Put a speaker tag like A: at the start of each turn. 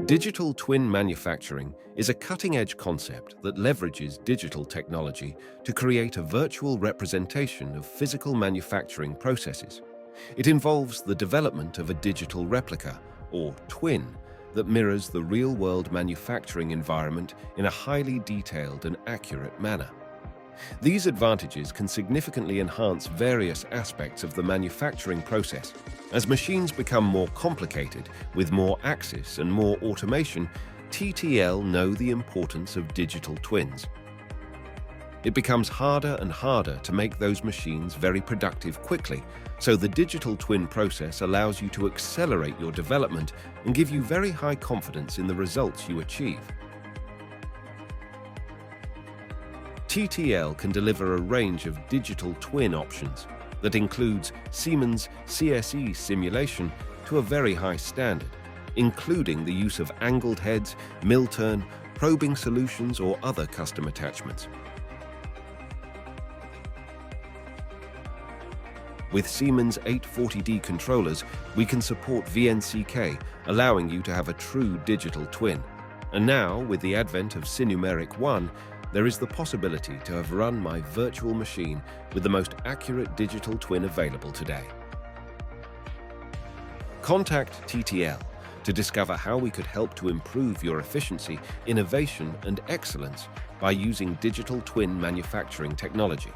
A: Digital twin manufacturing is a cutting-edge concept that leverages digital technology to create a virtual representation of physical manufacturing processes. It involves the development of a digital replica, or twin, that mirrors the real-world manufacturing environment in a highly detailed and accurate manner. These advantages can significantly enhance various aspects of the manufacturing process. As machines become more complicated, with more access and more automation, TTL know the importance of digital twins. It becomes harder and harder to make those machines very productive quickly, so the digital twin process allows you to accelerate your development and give you very high confidence in the results you achieve. TTL can deliver a range of digital twin options that includes Siemens CSE simulation to a very high standard, including the use of angled heads, mill turn, probing solutions, or other custom attachments. With Siemens 840D controllers, we can support VNCK, allowing you to have a true digital twin. And now, with the advent of Sinumeric 1, there is the possibility to have run my virtual machine with the most accurate digital twin available today. Contact TTL to discover how we could help to improve your efficiency, innovation, and excellence by using digital twin manufacturing technology.